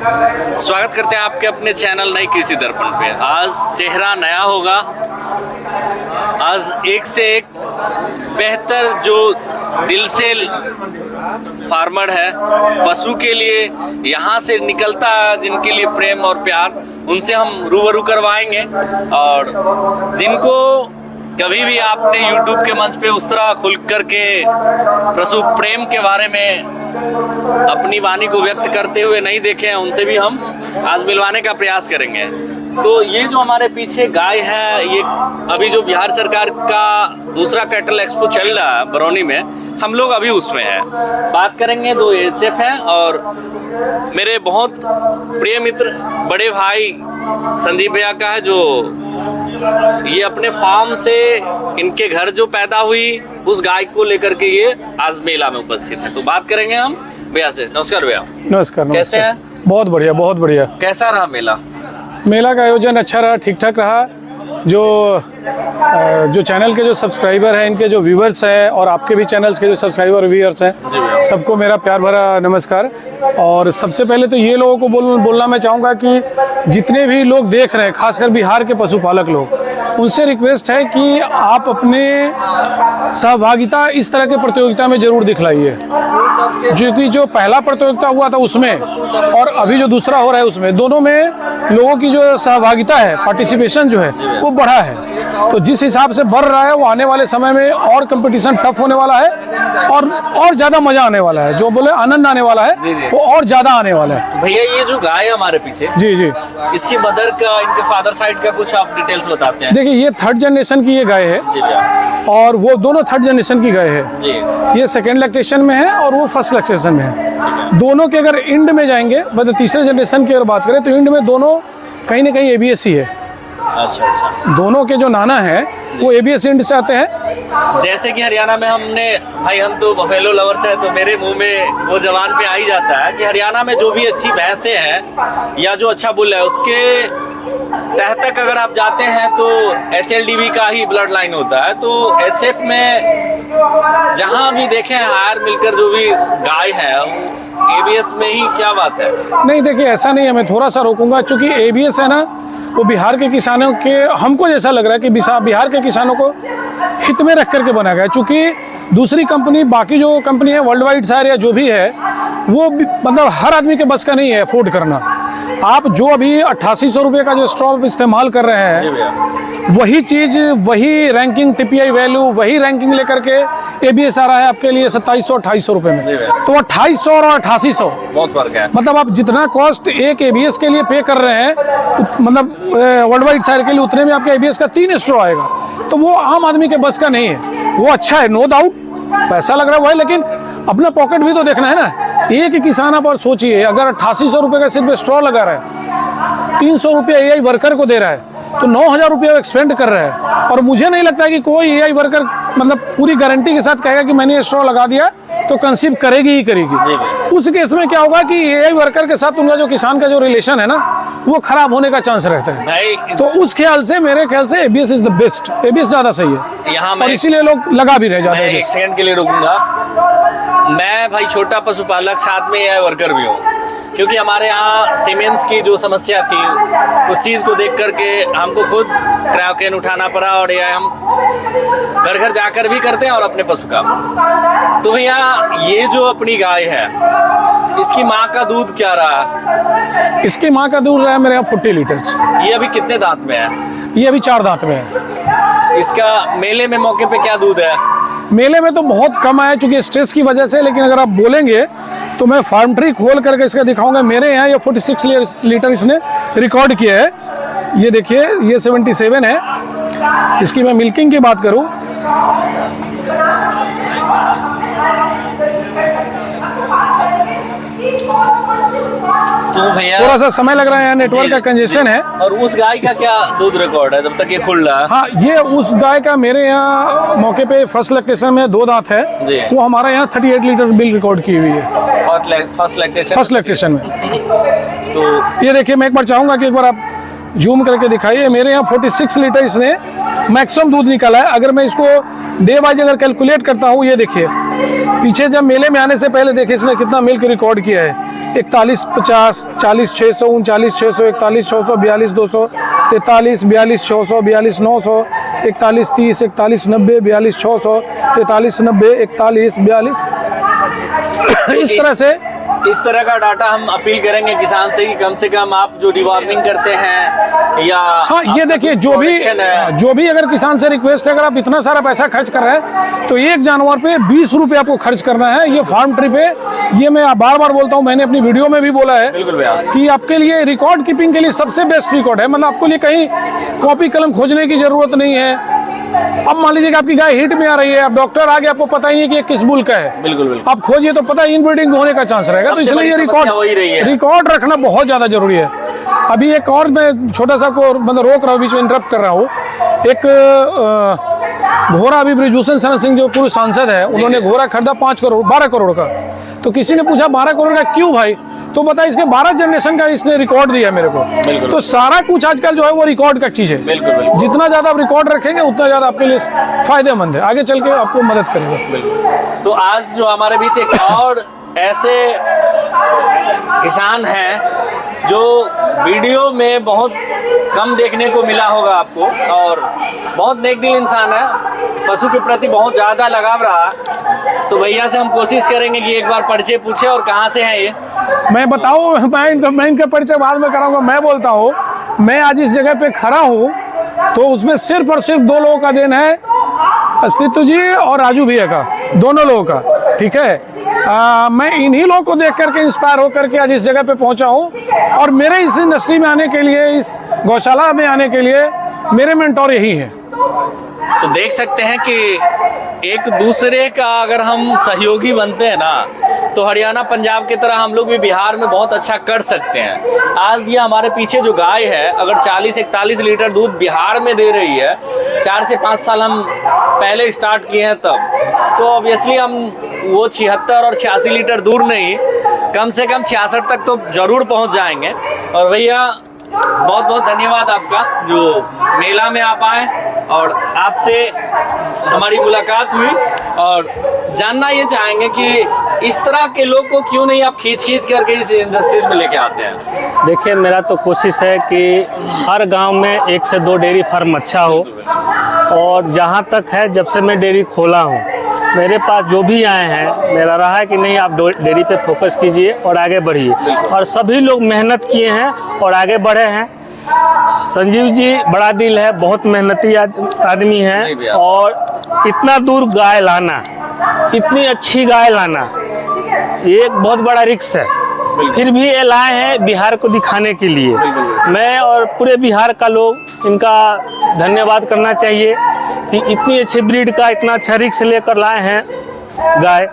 स्वागत करते हैं आपके अपने चैनल नई कृषि दर्पण पे। आज चेहरा नया होगा। आज एक से एक बेहतर जो दिल से फार्मर है, पशु के लिए यहाँ से निकलता है, जिनके लिए प्रेम और प्यार, उनसे हम रूबरू करवाएंगे। और जिनको कभी भी आपने YouTube के मंच पे उस तरह खुल करके पशु प्रेम के बारे में अपनी वाणी को व्यक्त करते हुए नहीं देखे हैं, उनसे भी हम आज मिलवाने का प्रयास करेंगे। तो ये जो हमारे पीछे गाय है, ये अभी जो बिहार सरकार का दूसरा कैटल एक्सपो चल रहा है बरौनी में, हम लोग अभी उसमें हैं। बात करेंगे, दो एचएफ हैं और मेरे बहुत प्रिय मित्र बड़े भाई संदीप भैया का है, जो ये अपने फार्म से इनके घर जो पैदा हुई उस गाय को लेकर के ये आज मेला में उपस्थित है। तो बात करेंगे हम भैया से। नमस्कार भैया। नमस्कार। कैसे हैं? बहुत बढ़िया, बहुत बढ़िया। कैसा रहा मेला? मेला का आयोजन अच्छा रहा, ठीक ठाक रहा। जो चैनल के जो सब्सक्राइबर हैं, इनके जो व्यूअर्स हैं, और आपके भी चैनल्स के जो सब्सक्राइबर और व्यूअर्स हैं, सबको मेरा प्यार भरा नमस्कार। और सबसे पहले तो ये लोगों को बोलना मैं चाहूँगा कि जितने भी लोग देख रहे हैं, खासकर बिहार के पशुपालक लोग, उनसे रिक्वेस्ट है कि आप अपने सहभागिता इस तरह के प्रतियोगिता में जरूर दिखलाइए। क्योंकि जो पहला प्रतियोगिता हुआ था उसमें और अभी जो दूसरा हो रहा है उसमें, दोनों में लोगों की जो सहभागिता है, पार्टिसिपेशन जो है, वो बढ़ा है। तो जिस हिसाब से बढ़ रहा है, वो आने वाले समय में और कंपटीशन टफ होने वाला है और ज़्यादा मजा आने वाला है। जो बोले आनंद आने वाला है, वो और ज़्यादा आने वाला है। भैया ये जो गाय है हमारे पीछे, जी जी, इसकी मदर का, इनके फादर साइड का कुछ आप डिटेल्स बताते हैं। देखिए, ये थर्ड जनरेशन की ये गाय है जी भैया, और वो दोनों थर्ड जनरेशन की गाय है जी। ये सेकेंड लैक्टेशन में है और वो फर्स्ट लैक्टेशन में है। दोनों के अगर इंड में जाएंगे, मतलब तीसरे जनरेशन की अगर बात करें, तो इंड में दोनों कहीं ना कहीं ABS ही है। अच्छा। दोनों के जो नाना है वो ABS इंड से आते हैं। जैसे कि हरियाणा में हम तो बफेलो लवर्स है, तो मेरे मुंह में वो जवान पे आ ही जाता है कि हरियाणा में जो भी अच्छी भैंसें हैं या जो अच्छा बुल है, उसके तहत तक अगर आप जाते हैं तो HLDB का ही ब्लड लाइन होता है। तो HF में जहां भी देखें हायर मिलकर जो भी गाय है, वो ABS में ही, क्या बात है? नहीं, देखिए, ऐसा नहीं है। मैं थोड़ा सा रोकूंगा, चूंकि ABS है ना, वो बिहार के किसानों के, हमको जैसा लग रहा है कि बिहार के किसानों को हित में रख करके बनाया गया। चूंकि दूसरी कंपनी, बाकी जो कंपनी है वर्ल्ड वाइड सार या जो भी है, वो मतलब हर आदमी के बस का नहीं है अफोर्ड करना। आप जो अभी 8800 रुपये का जो स्ट्रॉ इस्तेमाल कर रहे हैं, वही चीज़, वही रैंकिंग, TPI वैल्यू, वही रैंकिंग लेकर के ABS आ रहा है आपके लिए 2700-2800 रुपये में। तो 2800 और 8800 बहुत फर्क है। मतलब आप जितना कॉस्ट एक ABS के लिए पे कर रहे हैं, मतलब वर्ल्ड वाइड सार के लिए, उतने में आपके ABS का 3 स्ट्रॉ आएगा। तो वो आम आदमी के बस का नहीं है। वो अच्छा है, नो डाउट, पैसा लग रहा है वो है, लेकिन अपना पॉकेट भी तो देखना है ना। एक ही किसान आप और सोचिए, अगर 8800 रुपये का सिर्फ स्ट्रॉ लगा रहा है, 300 रुपये AI वर्कर को दे रहा है, तो 9000 रुपये एक्सपेंड कर रहा है। और मुझे नहीं लगता कि कोई AI वर्कर मतलब पूरी गारंटी के साथ कहेगा कि मैंने ये स्ट्रॉ लगा दिया तो कंसीव करेगी ही करेगी। उस केस में क्या होगा कि AI वर्कर के साथ उनका जो किसान का जो रिलेशन है ना, वो खराब होने का चांस रहता है। तो उस ख्याल से, मेरे ख्याल से ABS is the best. ABS ज्यादा सही है यहाँ और इसीलिए लोग लगा भी रहे ज्यादा। एक सेकंड के लिए रुकूंगा। मैं भाई छोटा पशुपालक, साथ में AI वर्कर भी हूँ, क्योंकि हमारे यहाँ सीमेंस की जो समस्या थी, उस चीज़ को देख करके हमको खुद क्रायोकेन उठाना पड़ा, और ये हम घर घर जाकर भी करते हैं और अपने पशु का। तो भैया, ये जो अपनी गाय है, इसकी माँ का दूध क्या रहा? इसकी माँ का दूध रहा है मेरे यहाँ 40 लीटर। ये अभी कितने दांत में है? ये अभी 4 दांत में है। इसका मेले में मौके पे क्या दूध है? मेले में तो बहुत कम आया चूंकि स्ट्रेस की वजह से, लेकिन अगर आप बोलेंगे तो मैं फार्म ट्री खोल करके इसका दिखाऊंगा। मेरे यहाँ ये 46 लीटर इसने रिकॉर्ड किया है। ये देखिए, ये 77 है। इसकी मैं मिल्किंग की बात करूं, तो भैया थोड़ा सा समय लग रहा है, यहाँ नेटवर्क का कंजेशन है। और उस गाय का क्या दूध रिकॉर्ड है जब तक ये खुल रहा है? हाँ, ये उस गाय का मेरे यहाँ मौके पे फर्स्ट लैक्टेशन में 2 दांत है, वो हमारा यहाँ 38 लीटर बिल रिकॉर्ड की हुई है फर्स्ट लैक्टेशन में। तो ये देखिए, मैं एक बार चाहूंगा कि एक बार आप जूम करके दिखाइए। मेरे यहाँ 46 लीटर इसने मैक्सिमम दूध निकाला है। अगर मैं इसको डे वाइज अगर कैलकुलेट करता हूँ, ये देखिए पीछे जब मेले में आने से पहले देखिए इसने कितना मिल्क रिकॉर्ड किया है। 4150, 40,600, 39,600, 41,600, 42,200, 43, 42,600, 42,900, 41,30, 41,90, 42,600, 43,90, 41, 42। इस तरह से इस तरह का डाटा हम अपील करेंगे किसान से कि कम से कम आप जो डिवॉर्मिंग करते हैं या हाँ, ये देखिए जो भी अगर किसान से रिक्वेस्ट है, अगर आप इतना सारा पैसा खर्च कर रहे हैं तो एक जानवर पे 20 रुपये आपको खर्च करना है। ये फार्म ट्रिप है, ये मैं बार बार बोलता हूँ, मैंने अपनी वीडियो में भी बोला है कि आपके लिए रिकॉर्ड कीपिंग के लिए सबसे बेस्ट रिकॉर्ड है। मतलब आपको लिए कहीं कॉपी कलम खोजने की जरूरत नहीं है। अब मान लीजिए कि आपकी गाय हिट में आ रही है, अब डॉक्टर आगे आपको पता ही नहीं कि ये किस बुल का है, बिल्कुल आप खोजिए तो पता है इनब्रीडिंग होने का चांस रहेगा। तो इसलिए ये रिकॉर्ड रखना बहुत ज्यादा जरूरी है। अभी एक और मैं छोटा सा को मतलब रोक रहा हूँ, बीच में इंटरप्ट कर रहा हूँ। एक घोड़ा अभी ब्रिजभूषण शरण सिंह जो पूर्व सांसद है, उन्होंने घोड़ा खरीदा 12 करोड़ का। तो किसी ने पूछा 12 करोड़ का क्यों भाई, तो बता इसके 12 जनरेशन का इसने रिकॉर्ड दिया मेरे को। तो सारा कुछ आजकल जो है वो रिकॉर्ड का चीज है। जितना ज्यादा आप रिकॉर्ड रखेंगे उतना ज्यादा आपके लिए फायदेमंद है, आगे चल के आपको मदद करेगा। तो आज जो हमारे बीच एक और ऐसे किसान हैं जो वीडियो में बहुत कम देखने को मिला होगा आपको, और बहुत नेक दिल इंसान है, पशु के प्रति बहुत ज़्यादा लगाव रहा। तो भैया से हम कोशिश करेंगे कि एक बार परिचय पूछे, और कहाँ से हैं ये? मैं बताऊँ, मैं इनका परिचय बाद में कराऊंगा। मैं बोलता हूँ, मैं आज इस जगह पे खड़ा हूँ तो उसमें सिर्फ और सिर्फ 2 लोगों का देन है, अस्तित्व जी और राजू भैया का, दोनों लोगों का। ठीक है, मैं इन्हीं लोगों को देख करके इंस्पायर होकर के आज इस जगह पे पहुंचा हूं, और मेरे इस इंडस्ट्री में आने के लिए, इस गौशाला में आने के लिए मेरे मेंटोर यही हैं। तो देख सकते हैं कि एक दूसरे का अगर हम सहयोगी बनते हैं ना, तो हरियाणा पंजाब की तरह हम लोग भी बिहार में बहुत अच्छा कर सकते हैं। आज ये हमारे पीछे जो गाय है, अगर 40-41 लीटर दूध बिहार में दे रही है, 4 से 5 साल हम पहले स्टार्ट किए हैं तब, तो ऑब्वियसली हम वो 76 और 86 लीटर दूर नहीं, कम से कम 66 तक तो जरूर पहुंच जाएंगे। और भैया बहुत बहुत धन्यवाद आपका जो मेला में आप आए और आपसे हमारी मुलाकात हुई, और जानना ये चाहेंगे कि इस तरह के लोग को क्यों नहीं आप खींच करके इस इंडस्ट्रीज में लेके आते हैं? देखिए, मेरा तो कोशिश है कि हर गांव में 1 से 2 डेयरी फार्म अच्छा हो, और जहां तक है जब से मैं डेयरी खोला हूं, मेरे पास जो भी आए हैं, मेरा रहा है कि नहीं आप डेयरी पे फोकस कीजिए और आगे बढ़िए, और सभी लोग मेहनत किए हैं और आगे बढ़े हैं। संजीव जी बड़ा दिल है, बहुत मेहनती आदमी है, और इतना दूर गाय लाना, इतनी अच्छी गाय लाना, ये एक बहुत बड़ा रिस्क है। फिर भी ये लाए हैं बिहार को दिखाने के लिए। मैं और पूरे बिहार का लोग इनका धन्यवाद करना चाहिए कि इतनी अच्छी ब्रीड का इतना अच्छा रिस्क लेकर लाए हैं गाय।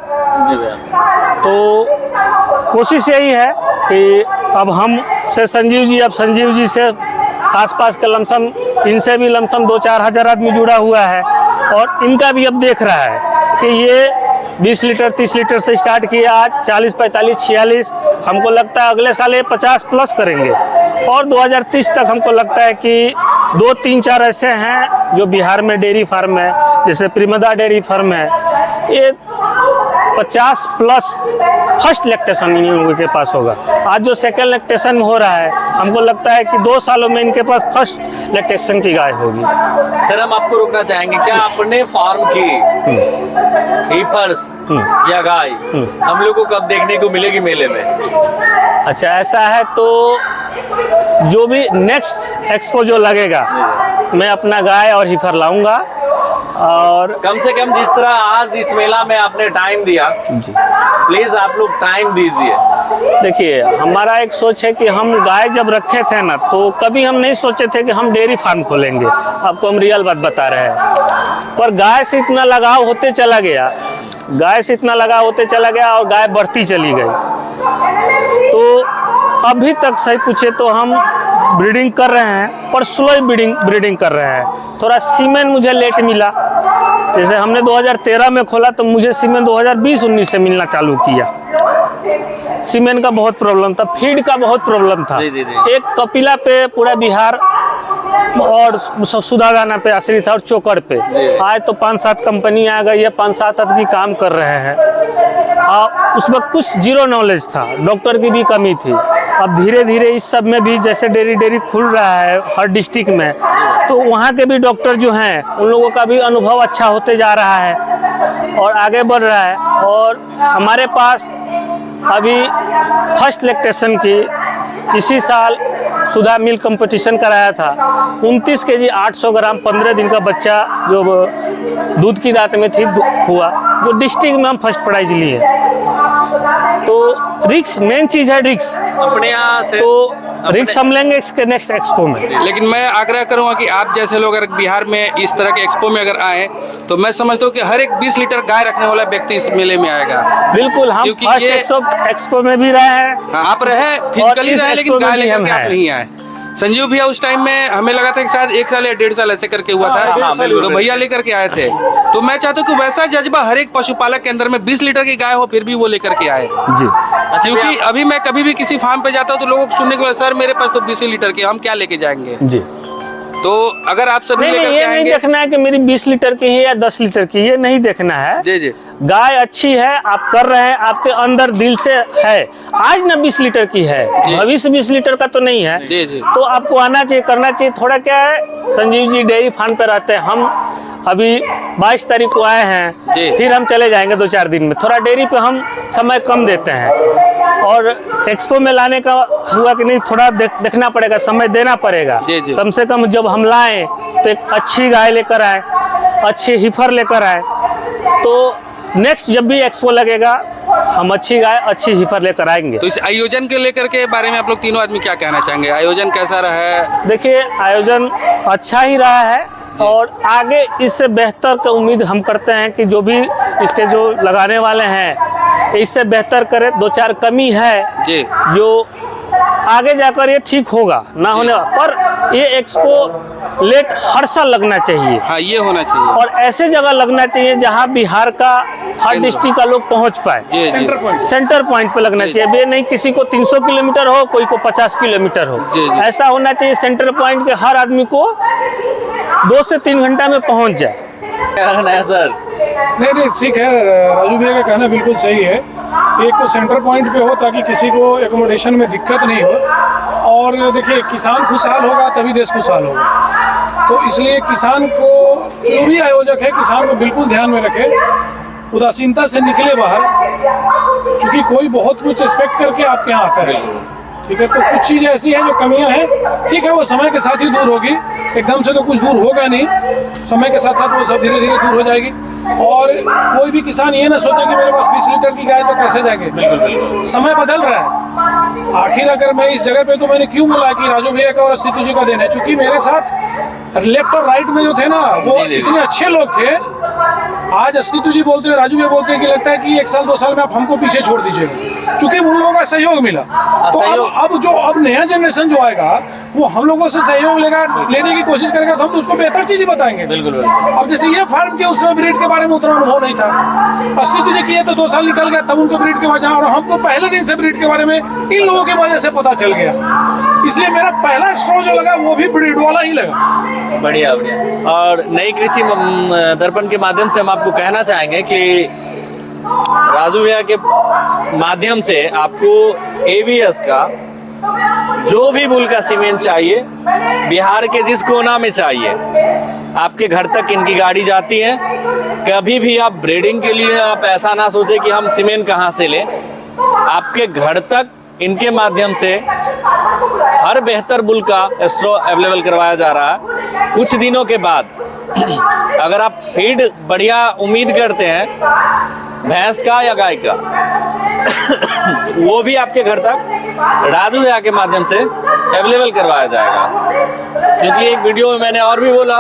तो कोशिश यही है कि अब हम से संजीव जी से आसपास के लमसम, इनसे भी लमसम 2-4 हज़ार आदमी जुड़ा हुआ है, और इनका भी अब देख रहा है कि ये 20 लीटर 30 लीटर से स्टार्ट किया, आज 40, 45, 46, हमको लगता है अगले साल ये 50 प्लस करेंगे, और 2030 तक हमको लगता है कि 2, 3, 4 ऐसे हैं जो बिहार में डेयरी फार्म है, जैसे प्रिमदा डेयरी फार्म है, ये 50 प्लस फर्स्ट लैक्टेशन इन लोगों के पास होगा। आज जो सेकंड लैक्टेशन हो रहा है, हमको लगता है कि 2 सालों में इनके पास फर्स्ट लैक्टेशन की गाय होगी। सर, हम आपको रोकना चाहेंगे, क्या अपने फार्म की हीफर्स या गाय हम लोग को कब देखने को मिलेगी मेले में? अच्छा, ऐसा है तो जो भी नेक्स्ट एक्सपो जो लगेगा, मैं अपना गाय और हीफर लाऊंगा, और कम से कम जिस तरह आज इस मेला में आपने टाइम दिया, प्लीज आप लोग टाइम दीजिए। देखिए, हमारा एक सोच है कि हम गाय जब रखे थे ना, तो कभी हम नहीं सोचे थे कि हम डेयरी फार्म खोलेंगे। आपको हम रियल बात बता रहे हैं, पर गाय से इतना लगाव होते चला गया, और गाय बढ़ती चली गई। तो अभी तक सही पूछे तो हम ब्रीडिंग कर रहे हैं, पर स्लो ब्रीडिंग कर रहे हैं। थोड़ा सीमेन मुझे लेट मिला, जैसे हमने 2013 में खोला तो मुझे सीमेन 2020-19 से मिलना चालू किया। सीमेन का बहुत प्रॉब्लम था, फीड का बहुत प्रॉब्लम था। एक कपिला पे पूरा बिहार और सुधा दाना पे आश्रित है और चोकर पे। आज तो 5-7 कंपनी आ गई है, 5-7 आदमी काम कर रहे हैं। उसमें कुछ जीरो नॉलेज था, डॉक्टर की भी कमी थी। अब धीरे धीरे इस सब में भी जैसे डेयरी खुल रहा है हर डिस्ट्रिक्ट में, तो वहाँ के भी डॉक्टर जो हैं उन लोगों का भी अनुभव अच्छा होते जा रहा है और आगे बढ़ रहा है। और हमारे पास अभी फर्स्ट लैक्टेशन की इसी साल सुधा मिल्क कंपटीशन कराया था। 29 केजी 800 ग्राम 15 दिन का बच्चा जो दूध की दांत में थी हुआ, जो डिस्ट्रिक्ट में हम फर्स्ट प्राइज लिए। तो रिक्स मेन चीज़ है, रिक्स अपने यहाँ से तो रिक्स हम लेंगे इसके नेक्स्ट एक्सपो में। लेकिन मैं आग्रह करूंगा कि आप जैसे लोग अगर बिहार में इस तरह के एक्सपो में अगर आए तो मैं समझता हूँ कि हर एक 20 लीटर गाय रखने वाला व्यक्ति इस मेले में आएगा। बिल्कुल, हम क्योंकि फर्स्ट एक्सपो में भी रहे हैं। हाँ, आप रहे फिजिकली इस रहे, लेकिन एक्सपो में गाय भी लेकर हम के आप हैं। नहीं आए। संजीव भैया उस टाइम में हमें लगा था कि शायद 1 साल या 1.5 साल ऐसे करके हुआ था, तो भैया लेकर के आए थे। तो मैं चाहता हूँ कि वैसा जज्बा हर एक पशुपालक के अंदर में 20 लीटर की गाय हो फिर भी वो लेकर के आए। जी, क्योंकि अभी मैं कभी भी किसी फार्म पे जाता हूँ तो लोगों को सुनने को सर मेरे पास तो 20 लीटर की, हम क्या लेके जाएंगे। जी। तो अगर आप सभी नहीं, लेकर के ये नहीं आएंगे, देखना है कि मेरी 20 लीटर की है या 10 लीटर की, ये नहीं देखना है। जी जी, गाय अच्छी है, आप कर रहे हैं, आपके अंदर दिल से है। आज ना 20 लीटर की है, भविष्य 20 लीटर का तो नहीं है। जी जी। तो आपको आना चाहिए, करना चाहिए। थोड़ा क्या है, संजीव जी डेयरी फार्म पे रहते हैं, हम अभी 22 तारीख को आए हैं, फिर हम चले जाएंगे 2-4 दिन में। थोड़ा डेयरी पे हम समय कम देते हैं और एक्सपो में लाने का हुआ कि नहीं, थोड़ा देखना पड़ेगा, समय देना पड़ेगा। जी जी। कम से कम जब हम लाएं तो एक अच्छी गाय लेकर आए, अच्छे हिफर लेकर आए, तो नेक्स्ट जब भी एक्सपो लगेगा हम अच्छी गाय अच्छी हिफर लेकर आएंगे। तो इस आयोजन के लेकर के बारे में आप लोग तीनों आदमी क्या कहना चाहेंगे? आयोजन कैसा रहा है? देखिए, आयोजन अच्छा ही रहा है और आगे इससे बेहतर का उम्मीद हम करते हैं कि जो भी इसके जो लगाने वाले हैं इससे बेहतर करे। 2-4 कमी है जी, जो आगे जाकर ये ठीक होगा, ना होने पर ये एक्सपो लेट हर साल लगना चाहिए। हाँ, ये होना चाहिए और ऐसे जगह लगना चाहिए जहां बिहार का हर डिस्ट्रिक्ट का लोग पहुंच पाए। जी, जी। सेंटर पॉइंट पे लगना चाहिए। अब ये नहीं किसी को 300 किलोमीटर हो, कोई को 50 किलोमीटर हो, जी, जी। ऐसा होना चाहिए सेंटर पॉइंट के हर आदमी को 2 से 3 घंटा में पहुंच जाए। क्या कहना है सर? नहीं ठीक है, राजू भैया का कहना बिल्कुल सही है। एक तो सेंटर पॉइंट पे हो ताकि किसी को एकोमोडेशन में दिक्कत नहीं हो। और देखिए, किसान खुशहाल होगा तभी देश खुशहाल होगा। तो इसलिए किसान को, जो भी आयोजक है, किसान को बिल्कुल ध्यान में रखे, उदासीनता से निकले बाहर, क्योंकि कोई बहुत कुछ एक्सपेक्ट करके आपके यहाँ आता है। ठीक है, तो कुछ चीज़ें ऐसी हैं जो कमियां हैं, ठीक है, वो समय के साथ ही दूर होगी, एकदम से तो कुछ दूर होगा नहीं, समय के साथ साथ वो सब धीरे धीरे दूर हो जाएगी। और कोई भी किसान ये ना सोचे कि मेरे पास 20 लीटर की गाय तो कैसे जाएंगे। बिल्कुल, समय बदल रहा है। आखिर अगर मैं इस जगह पे, तो मैंने क्यों बोला कि राजू भैया का और अस्तित्व जी का देना है, चूंकि मेरे साथ लेफ्ट और राइट में जो थे ना, वो इतने अच्छे लोग थे। आज अस्तित्व जी बोलते हैं, राजू भैया बोलते हैं कि लगता है कि 1 साल 2 साल में आप हमको पीछे छोड़ दीजिएगा, क्योंकि उन लोगों का सहयोग मिला। तो अब नया जनरेशन जो आएगा वो हम लोगों से सहयोग लेने की कोशिश करेगा, तो हम तो उसको बेहतर चीजें बताएंगे। बिल्कुल। अब जैसे ये फार्म के उस समय ब्रीड के बारे में उतना अनुभव नहीं था, अस्तित्व जी किए तो 2 साल निकल गया, तब उनको ब्रीड के बारे में, और हमको पहले दिन से ब्रीड के बारे में इन लोगों की वजह से पता चल गया। इसलिए मेरा पहला स्ट्रॉ जो लगा वो भी ब्रीड वाला ही लगा। बढ़िया बढ़िया। और नई कृषि दर्पण के माध्यम से हम आपको कहना चाहेंगे कि राजू भैया के माध्यम से आपको ABS का जो भी बुल का सीमेंट चाहिए, बिहार के जिस कोना में चाहिए, आपके घर तक इनकी गाड़ी जाती है। कभी भी आप ब्रीडिंग के लिए आप ऐसा ना सोचे कि हम सीमेंट कहाँ से लें, आपके घर तक इनके माध्यम से हर बेहतर बुल का स्ट्रॉ अवेलेबल करवाया जा रहा है। कुछ दिनों के बाद अगर आप फीड बढ़िया उम्मीद करते हैं भैंस का या गाय का वो भी आपके घर तक राजू भैया के माध्यम से अवेलेबल करवाया जाएगा। क्योंकि एक वीडियो में मैंने और भी बोला,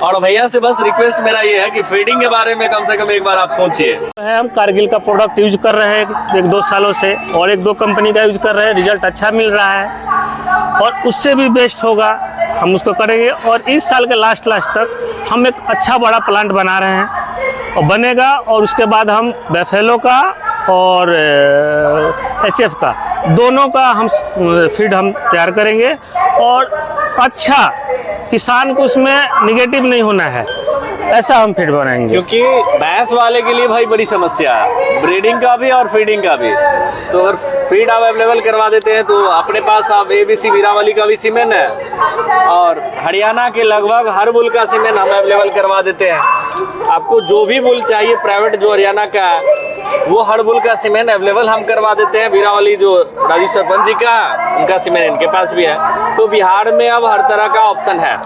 और भैया से बस रिक्वेस्ट मेरा ये है कि फीडिंग के बारे में कम से कम एक बार आप सोचिए। हम कारगिल का प्रोडक्ट यूज कर रहे हैं 1-2 सालों से, और 1-2 कंपनी का यूज कर रहे हैं, रिजल्ट अच्छा मिल रहा है और उससे भी बेस्ट होगा, हम उसको करेंगे। और इस साल के लास्ट तक हम एक अच्छा बड़ा प्लांट बना रहे हैं और बनेगा, और उसके बाद हम बेफेलो का और HF का दोनों का हम फीड हम तैयार करेंगे और अच्छा किसान को उसमें निगेटिव नहीं होना है, ऐसा हम फीड बनाएंगे। क्योंकि भैंस वाले के लिए भाई बड़ी समस्या है, ब्रीडिंग का भी और फीडिंग का भी। तो अगर फीड आप अवेलेबल करवा देते हैं तो अपने पास आप ABC वीरावली का भी सीमेन है और हरियाणा के लगभग हर बुल का सीमेन हम अवेलेबल करवा देते हैं। आपको जो भी बुल चाहिए प्राइवेट जो हरियाणा का है वो हर बुल का सीमेन अवेलेबल हम करवा देते हैं। वीरावली जो राजू सरपंच जी का उनका सीमेन इनके पास भी है। तो बिहार में अब हर तरह का ऑप्शन है।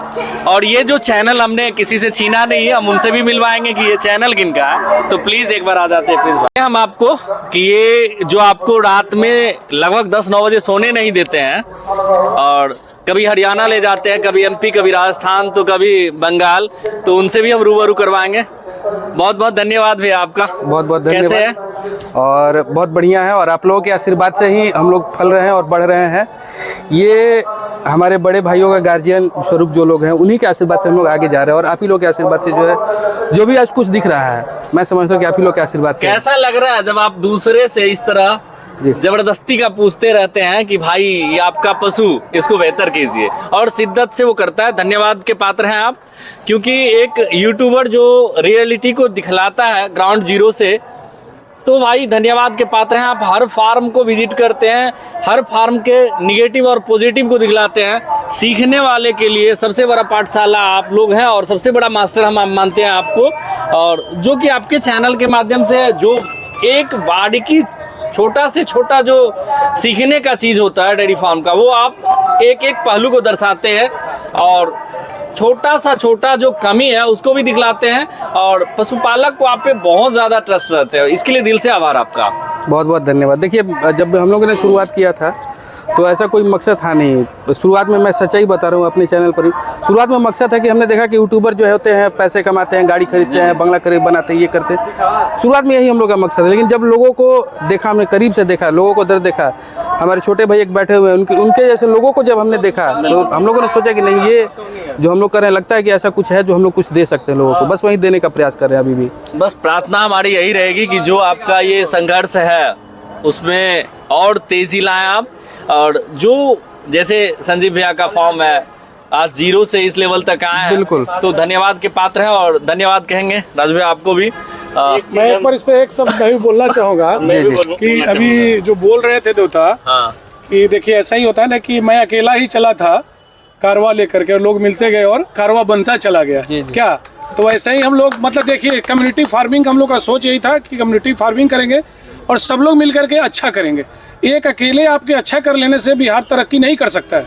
और ये जो चैनल हमने किसी से छीना नहीं है, हम उनसे भी मिलवाएंगे कि ये चैनल किनका है। तो प्लीज एक बार आ जाते हैं प्लीज हम आपको कि ये जो आपको रात में लगभग 10-9 बजे सोने नहीं देते हैं और कभी हरियाणा ले जाते हैं, कभी MP, कभी राजस्थान, तो कभी बंगाल, तो उनसे भी हम रूबरू करवाएंगे। बहुत बहुत धन्यवाद भैया आपका। बहुत बहुत कैसे धन्यवाद है? और बहुत बढ़िया है और आप लोगों के आशीर्वाद से ही हम लोग फल रहे हैं और बढ़ रहे हैं। ये हमारे बड़े भाइयों का गार्जियन स्वरूप जो लोग हैं उन्हीं के आशीर्वाद से हम लोग आगे जा रहे हैं और आप ही लोग के आशीर्वाद से जो है जो भी आज कुछ दिख रहा है मैं समझता हूँ कि आप ही लोग के आशीर्वाद से। कैसा लग रहा है जब आप दूसरे से इस तरह जी। जबरदस्ती का पूछते रहते हैं कि भाई ये आपका पशु, इसको बेहतर कीजिए, और शिद्दत से वो करता है। धन्यवाद के पात्र हैं आप, क्योंकि एक यूट्यूबर जो रियलिटी को दिखलाता है ग्राउंड जीरो से, तो भाई धन्यवाद के पात्र हैं आप। हर फार्म को विजिट करते हैं, हर फार्म के निगेटिव और पॉजिटिव को दिखलाते हैं। सीखने वाले के लिए सबसे बड़ा पाठशाला आप लोग हैं और सबसे बड़ा मास्टर हम मानते हैं आपको। और जो कि आपके चैनल के माध्यम से जो एक बारीकी छोटा से छोटा जो सीखने का चीज़ होता है डेयरी फार्म का, वो आप एक एक पहलू को दर्शाते हैं और छोटा सा छोटा जो कमी है उसको भी दिखलाते हैं। और पशुपालक को आप पे बहुत ज़्यादा ट्रस्ट रहते हैं, इसके लिए दिल से आभार आपका। बहुत बहुत धन्यवाद। देखिए जब हम लोगों ने शुरुआत किया था तो ऐसा कोई मकसद था नहीं। शुरुआत में मैं सच्चाई बता रहा हूँ अपने चैनल पर ही, शुरुआत में मकसद है कि हमने देखा कि यूट्यूबर जो होते हैं पैसे कमाते हैं, गाड़ी खरीदते हैं, बंगला करीब बनाते हैं, ये करते हैं। शुरुआत में यही हम लोग का मकसद है। लेकिन जब लोगों को देखा, हमने करीब से देखा, लोगों को दर्द देखा, हमारे छोटे भाई एक बैठे हुए हैं, उनके जैसे लोगों को जब हमने देखा तो हम लोगों ने सोचा कि नहीं, ये जो हम लोग कर रहे हैं लगता है कि ऐसा कुछ है जो हम लोग कुछ दे सकते हैं लोगों को। बस वही देने का प्रयास कर रहे हैं अभी भी। बस प्रार्थना हमारी यही रहेगी कि जो आपका ये संघर्ष है उसमें और तेजी लाएं आप। और जो जैसे संजीव भैया का फॉर्म है, आज 0 से इस लेवल तक आए हैं, बिल्कुल। तो धन्यवाद के पात्र हैं और धन्यवाद कहेंगे राजू भैया आपको भी। मैं एक बार इस पे एक शब्द मैं भी बोलना चाहूँगा कि अभी जो बोल रहे थे देवता कि देखिए ऐसा ही होता है ना कि मैं अकेला ही चला था कारवा लेकर के और लोग मिलते गए और कारवा बनता चला गया। क्या तो वैसे ही हम लोग, मतलब देखिए कम्युनिटी फार्मिंग हम लोग का सोच यही था कि कम्युनिटी फार्मिंग करेंगे और सब लोग मिल करके अच्छा करेंगे। एक अकेले आपके अच्छा कर लेने से बिहार तरक्की नहीं कर सकता है।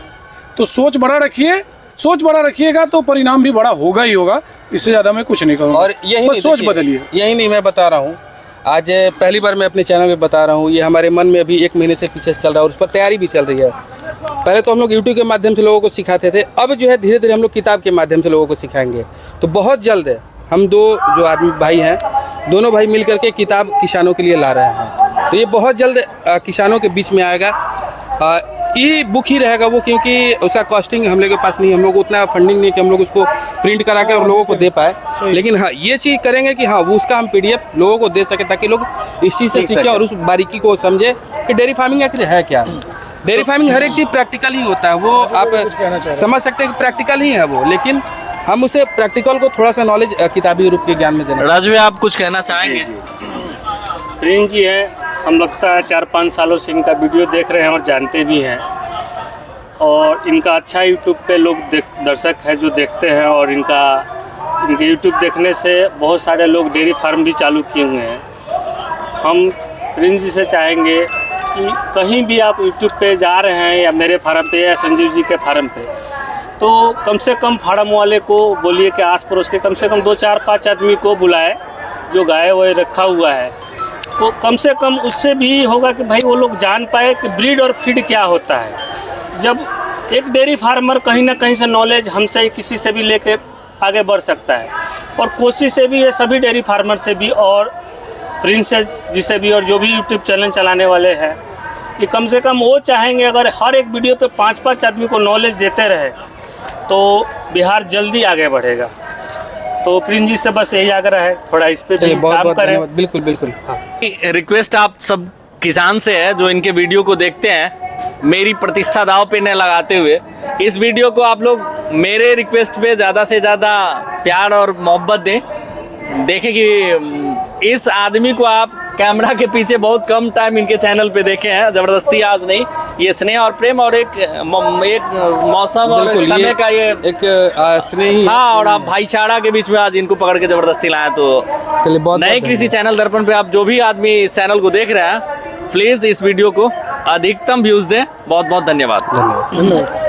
तो सोच बड़ा रखिए, सोच बड़ा रखिएगा तो परिणाम भी बड़ा होगा ही होगा। इससे ज़्यादा मैं कुछ नहीं कहूँगा। और यही बस सोच बदलिए। यही नहीं मैं बता रहा हूँ, आज पहली बार मैं अपने चैनल पे बता रहा हूँ, ये हमारे मन में अभी 1 महीने से पीछे से चल रहा है और उस पर तैयारी भी चल रही है। पहले तो हम लोग यूट्यूब के माध्यम से लोगों को सिखाते थे, अब जो है धीरे धीरे हम लोग किताब के माध्यम से लोगों को सिखाएंगे। तो बहुत जल्द हम दो जो आदमी भाई हैं, दोनों भाई मिल करके किताब किसानों के लिए ला रहे हैं। तो ये बहुत जल्द किसानों के बीच में आएगा। ई बुक ही रहेगा वो, क्योंकि उसका कॉस्टिंग हम लोग के पास नहीं, हम लोग उतना फंडिंग नहीं कि हम लोग उसको प्रिंट करा के और लोगों को दे पाए। लेकिन हाँ ये चीज़ करेंगे कि हाँ वो उसका हम PDF लोगों को दे सके ताकि लोग इस चीज़ से सीखें और उस बारीकी को समझे कि डेयरी फार्मिंग आखिर है क्या। डेयरी फार्मिंग हर एक चीज़ प्रैक्टिकल ही होता है, वो आप समझ सकते हैं कि प्रैक्टिकल ही है वो, लेकिन हम उसे प्रैक्टिकल को थोड़ा सा नॉलेज किताबी रूप के ज्ञान में देना। राजू भैया आप कुछ कहना चाहेंगे? प्रिंस जी है, हम लगता है 4-5 सालों से इनका वीडियो देख रहे हैं और जानते भी हैं। और इनका अच्छा यूट्यूब पे लोग दर्शक है जो देखते हैं और इनके यूट्यूब देखने से बहुत सारे लोग डेयरी फार्म भी चालू किए हुए हैं। हम प्रिंस जी से चाहेंगे कि कहीं भी आप यूट्यूब पे जा रहे हैं या मेरे फार्म पे या संजीव जी के फार्म पे, तो कम से कम फार्म वाले को बोलिए कि आस पड़ोस के कम से कम 2-4-5 आदमी को बुलाए जो गाय वाय रखा हुआ है। तो कम से कम उससे भी होगा कि भाई वो लोग जान पाए कि ब्रीड और फीड क्या होता है। जब एक डेयरी फार्मर कहीं ना कहीं से नॉलेज हमसे किसी से भी लेके आगे बढ़ सकता है, और कोशिश से भी ये सभी डेयरी फार्मर से भी और प्रिंस जी से भी और जो भी यूट्यूब चैनल चलाने वाले हैं कि कम से कम वो चाहेंगे अगर हर एक वीडियो पे 5-5 आदमी को नॉलेज देते रहे तो बिहार जल्दी आगे बढ़ेगा। तो प्रिंस जी से बस यही आग्रह है, थोड़ा इस पे भी काम करें। बिल्कुल बिल्कुल। रिक्वेस्ट आप सब किसान से है जो इनके वीडियो को देखते हैं, मेरी प्रतिष्ठा दांव पे न लगाते हुए इस वीडियो को आप लोग मेरे रिक्वेस्ट पे ज़्यादा से ज़्यादा प्यार और मोहब्बत देखें कि इस आदमी को आप कैमरा के पीछे बहुत कम टाइम इनके चैनल पे देखे हैं। ज़बरदस्ती आज नहीं, ये स्नेह और प्रेम और एक मौसम और एक समय का ये एक स्नेही, हाँ, और आप भाईचारा के बीच में आज इनको पकड़ के ज़बरदस्ती लाए। तो चलिए बहुत नए कृषि चैनल दर्पण पे आप जो भी आदमी इस चैनल को देख रहे हैं, प्लीज़ इस वीडियो को अधिकतम व्यूज़ दें। बहुत बहुत धन्यवाद। धन्यवाद।